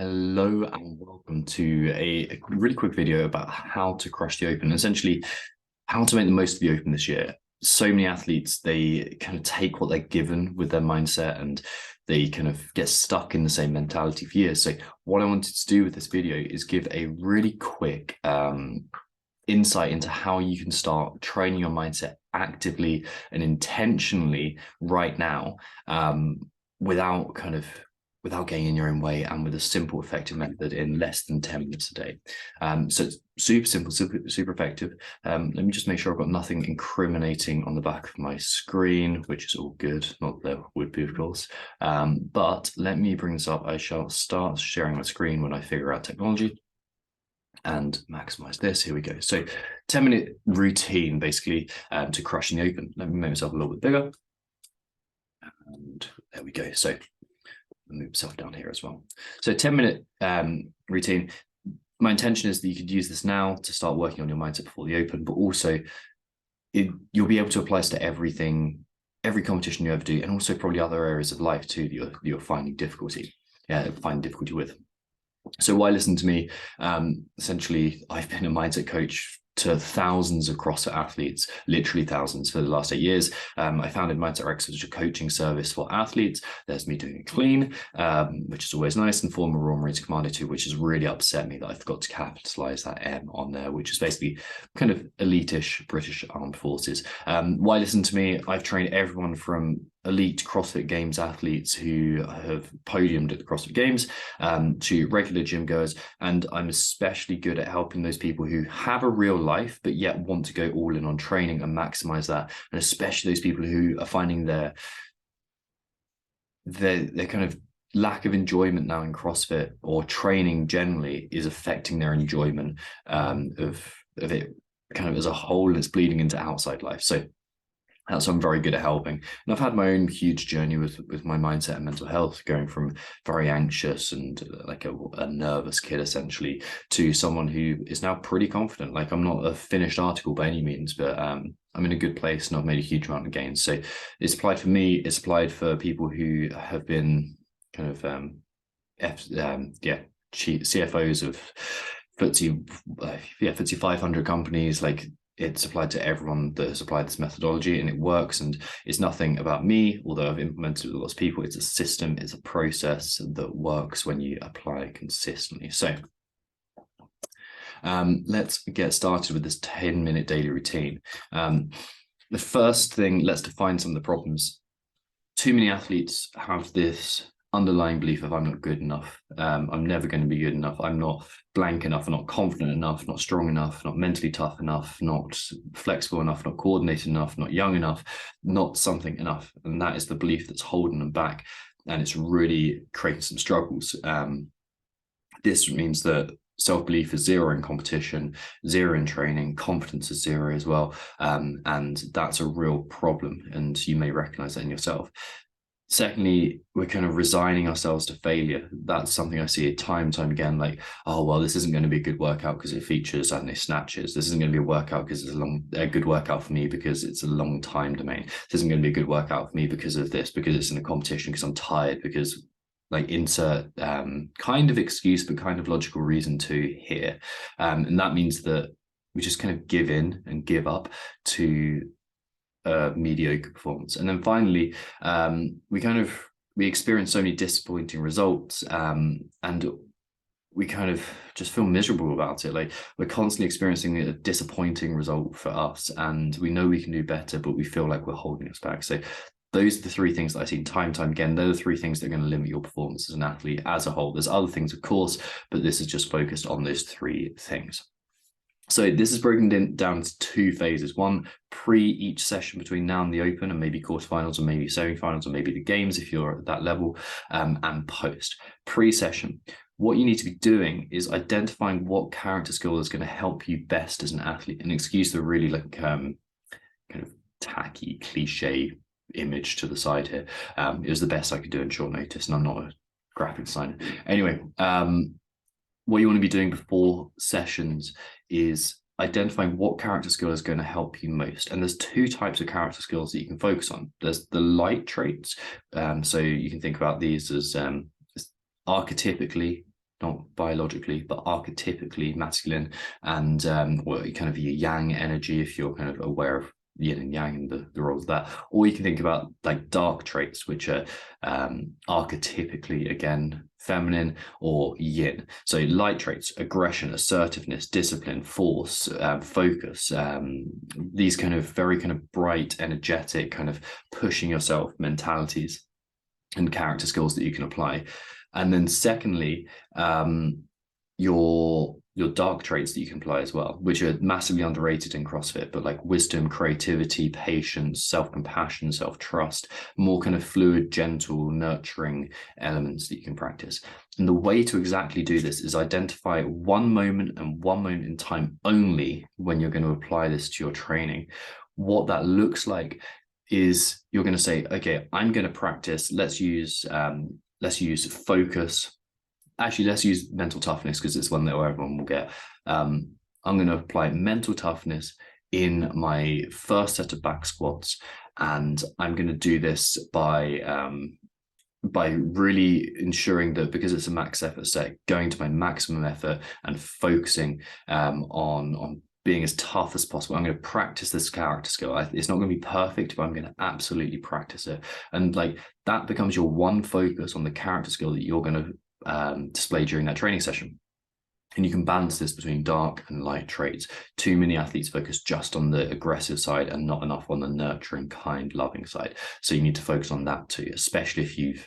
Hello and welcome to a really quick video about how to crush the open, essentially how to make the most of the open this year. So many athletes, they kind of take what they're given with their mindset and they kind of get stuck in the same mentality for years. So what I wanted to do with this video is give a really quick insight into how you can start training your mindset actively and intentionally right now, without getting in your own way, and with a simple, effective method in less than 10 minutes a day. So it's super simple, super effective. Let me just make sure I've got nothing incriminating on the back of my screen, which is all good. Not that there would be, of course. But let me bring this up. I shall start sharing my screen when I figure out technology and maximize this. Here we go. So 10-minute routine, basically, to crushing the open. Let me make myself a little bit bigger. And there we go. So move myself down here as well. So 10-minute routine. My intention is that you could use this now to start working on your mindset before the open, but also you'll be able to apply this to everything, every competition you ever do, and also probably other areas of life too that you're finding difficulty with. So why listen to me? Essentially, I've been a mindset coach to thousands of CrossFit athletes, literally thousands, for the last 8 years. I founded Mindset Rx'd, which is a coaching service for athletes. There's me doing it clean, which is always nice, and former Raw Marines Commander too, which has really upset me that I forgot to capitalize that M on there, which is basically kind of elite-ish British Armed Forces. Why listen to me? I've trained everyone from elite CrossFit Games athletes who have podiumed at the CrossFit Games, to regular gym goers, and I'm especially good at helping those people who have a real life but yet want to go all in on training and maximize that, and especially those people who are finding their kind of lack of enjoyment now in CrossFit or training generally is affecting their enjoyment of it kind of as a whole, and it's bleeding into outside life. So that's what I'm very good at helping. And I've had my own huge journey with my mindset and mental health, going from very anxious and like a nervous kid essentially to someone who is now pretty confident. Like, I'm not a finished article by any means, but I'm in a good place and I've made a huge amount of gains. So it's applied for me, it's applied for people who have been kind of CFOs of FTSE 500 companies. Like, it's applied to everyone that has applied this methodology, and it works. And it's nothing about me, although I've implemented it with lots of people. It's a system, it's a process that works when you apply it consistently. So let's get started with this 10-minute daily routine. The first thing, let's define some of the problems. Too many athletes have this underlying belief of I'm not good enough, I'm never going to be good enough, I'm not blank enough, I'm not confident enough, not strong enough, not mentally tough enough, not flexible enough, not coordinated enough, not young enough, not something enough. And that is the belief that's holding them back, and it's really creating some struggles. This means that self-belief is zero in competition, zero in training, confidence is zero as well, and that's a real problem, and you may recognize that in yourself. Secondly, we're kind of resigning ourselves to failure. That's something I see time and time again. Like, oh, well, this isn't going to be a good workout because it features, I don't know, snatches. This isn't going to be a workout because it's a good workout for me because it's a long time domain. This isn't going to be a good workout for me because of this, because it's in a competition, because I'm tired, because like insert kind of excuse, but kind of logical reason to here. And that means that we just kind of give in and give up to mediocre performance. And then finally, we experience so many disappointing results, and we kind of just feel miserable about it. Like, we're constantly experiencing a disappointing result for us, and we know we can do better, but we feel like we're holding us back. So those are the three things that I've seen time and time again. They're the three things that are going to limit your performance as an athlete as a whole. There's other things, of course, but this is just focused on those three things. So this is broken down into two phases. One, pre each session between now and the open, and maybe quarterfinals, or maybe semi-finals, or maybe the games if you're at that level, and post. Pre-session, what you need to be doing is identifying what character skill is going to help you best as an athlete. And excuse the really like kind of tacky cliche image to the side here. It was the best I could do in short notice, and I'm not a graphic designer. Anyway, what you want to be doing before sessions is identifying what character skill is going to help you most. And there's two types of character skills that you can focus on. There's the light traits. So you can think about these as archetypically not biologically, but archetypically masculine, and or kind of your yang energy, if you're kind of aware of yin and yang and the roles of that. Or you can think about like dark traits, which are archetypically, again, feminine or yin. So light traits: aggression, assertiveness, discipline, force, focus, these kind of very kind of bright, energetic, kind of pushing yourself mentalities and character skills that you can apply. And then secondly, your dark traits that you can apply as well, which are massively underrated in CrossFit, but like wisdom, creativity, patience, self-compassion, self-trust, more kind of fluid, gentle, nurturing elements that you can practice. And the way to exactly do this is identify one moment and one moment in time only when you're going to apply this to your training. What that looks like is you're going to say, okay, I'm going to practice, let's use focus. Actually, let's use mental toughness because it's one that everyone will get. I'm going to apply mental toughness in my first set of back squats, and I'm going to do this by really ensuring that, because it's a max effort set, going to my maximum effort and focusing on being as tough as possible. I'm going to practice this character skill. It's not going to be perfect, but I'm going to absolutely practice it. And like that becomes your one focus on the character skill that you're going to display during that training session. And you can balance this between dark and light traits. Too many athletes focus just on the aggressive side and not enough on the nurturing, kind, loving side. So you need to focus on that too, especially if you've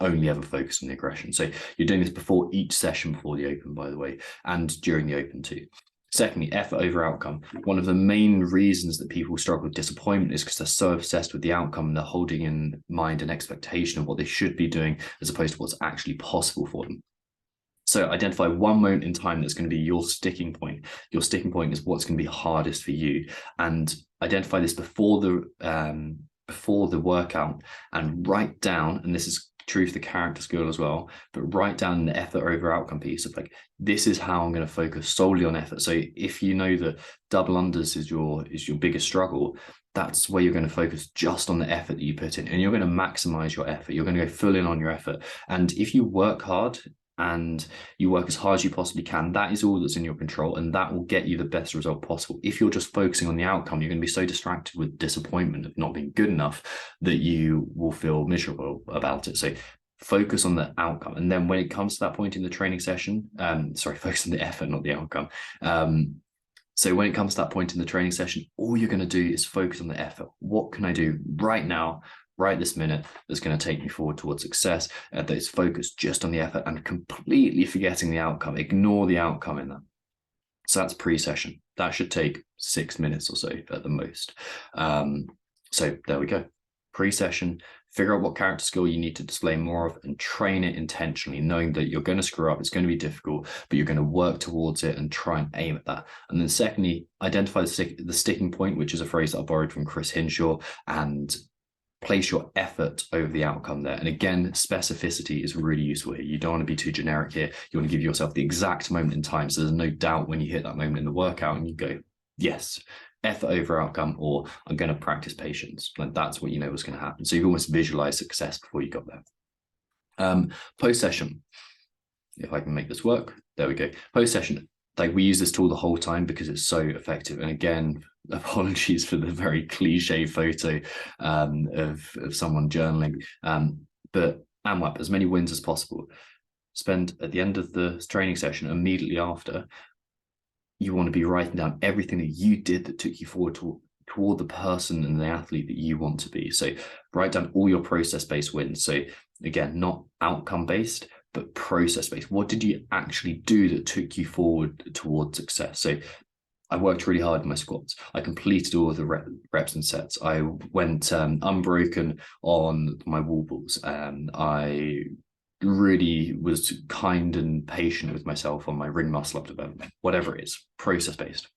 only ever focused on the aggression. So you're doing this before each session, before the open, by the way, and during the open too. Secondly, effort over outcome. One of the main reasons that people struggle with disappointment is because they're so obsessed with the outcome and they're holding in mind an expectation of what they should be doing as opposed to what's actually possible for them. So identify one moment in time that's going to be your sticking point. Your sticking point is what's going to be hardest for you, and identify this before the workout, and write down, and this is true for the character skill as well, but write down the effort over outcome piece of like, this is how I'm going to focus solely on effort. So if you know that double unders is your biggest struggle, that's where you're going to focus just on the effort that you put in, and you're going to maximize your effort. You're going to go full in on your effort. And if you work hard and you work as hard as you possibly can, that is all that's in your control, and that will get you the best result possible. If you're just focusing on the outcome, you're going to be so distracted with disappointment of not being good enough that you will feel miserable about it. So focus on the outcome. And then when it comes to that point in the training session, focus on the effort, not the outcome. So when it comes to that point in the training session, all you're going to do is focus on the effort. What can I do right now, right this minute, that's going to take me forward towards success? That is focused just on the effort and completely forgetting the outcome. Ignore the outcome in that. So that's pre-session. That should take 6 minutes or so at the most. So there we go. Pre-session, figure out what character skill you need to display more of and train it intentionally, knowing that you're going to screw up, it's going to be difficult, but you're going to work towards it and try and aim at that. And then secondly, identify the sticking point, which is a phrase that I borrowed from Chris Hinshaw, and place your effort over the outcome there. And again, specificity is really useful here. You don't want to be too generic here. You want to give yourself the exact moment in time, so there's no doubt when you hit that moment in the workout and you go, yes, effort over outcome, or I'm going to practice patience. Like that's what you know was going to happen. So you've almost visualized success before you got there. Post-session, if I can make this work, there we go. Post-session, like we use this tool the whole time because it's so effective. And again, apologies for the very cliche photo of someone journaling, but AMWAP, as many wins as possible. Spend at the end of the training session, immediately after, you want to be writing down everything that you did that took you forward toward the person and the athlete that you want to be. So write down all your process-based wins. So again, not outcome-based, but process-based. What did you actually do that took you forward towards success? So I worked really hard in my squats. I completed all of the reps and sets. I went unbroken on my wall balls. I really was kind and patient with myself on my ring muscle up development, whatever it is, process-based.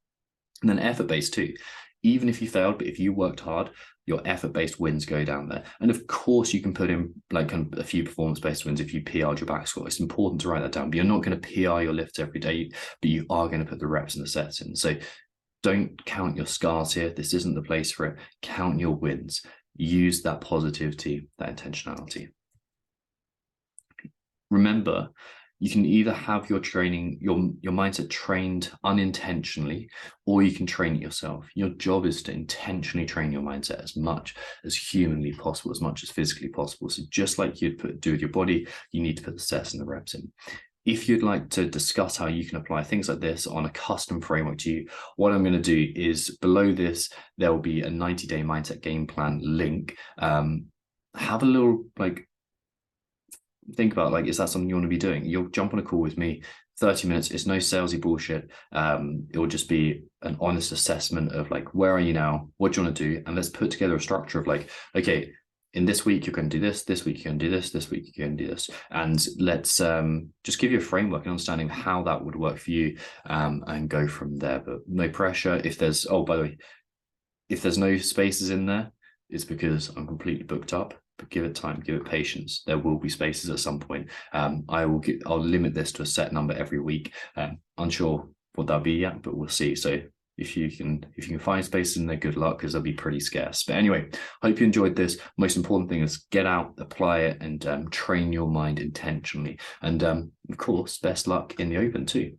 And then effort-based too. Even if you failed, but if you worked hard, your effort-based wins go down there. And of course, you can put in like a few performance-based wins if you PR'd your back squat. It's important to write that down, but you're not going to PR your lifts every day, but you are going to put the reps and the sets in. So don't count your scars here. This isn't the place for it. Count your wins. Use that positivity, that intentionality. Remember, You can either have your training, your mindset trained unintentionally, or you can train it yourself. Your job is to intentionally train your mindset as much as humanly possible, as much as physically possible. So just like you'd do with your body, you need to put the sets and the reps in. If you'd like to discuss how you can apply things like this on a custom framework to you, what I'm going to do is below this, there will be a 90-day mindset game plan link. Have a little think about is that something you want to be doing? You'll jump on a call with me, 30 minutes. It's no salesy bullshit. It will just be an honest assessment of where are you now? What do you want to do? And let's put together a structure of okay, in this week, you're going to do this week, you're going to do this week, you're going to do this. And let's just give you a framework and understanding of how that would work for you, and go from there. But no pressure. If there's, oh, by the way, if there's no spaces in there, it's because I'm completely booked up. But give it time, give it patience. There will be spaces at some point. I'll limit this to a set number every week. Unsure what that'll be yet, but we'll see. So if you can find spaces in there, good luck, because they'll be pretty scarce. But anyway, hope you enjoyed this. Most important thing is get out, apply it, and train your mind intentionally. And of course, best luck in the Open too.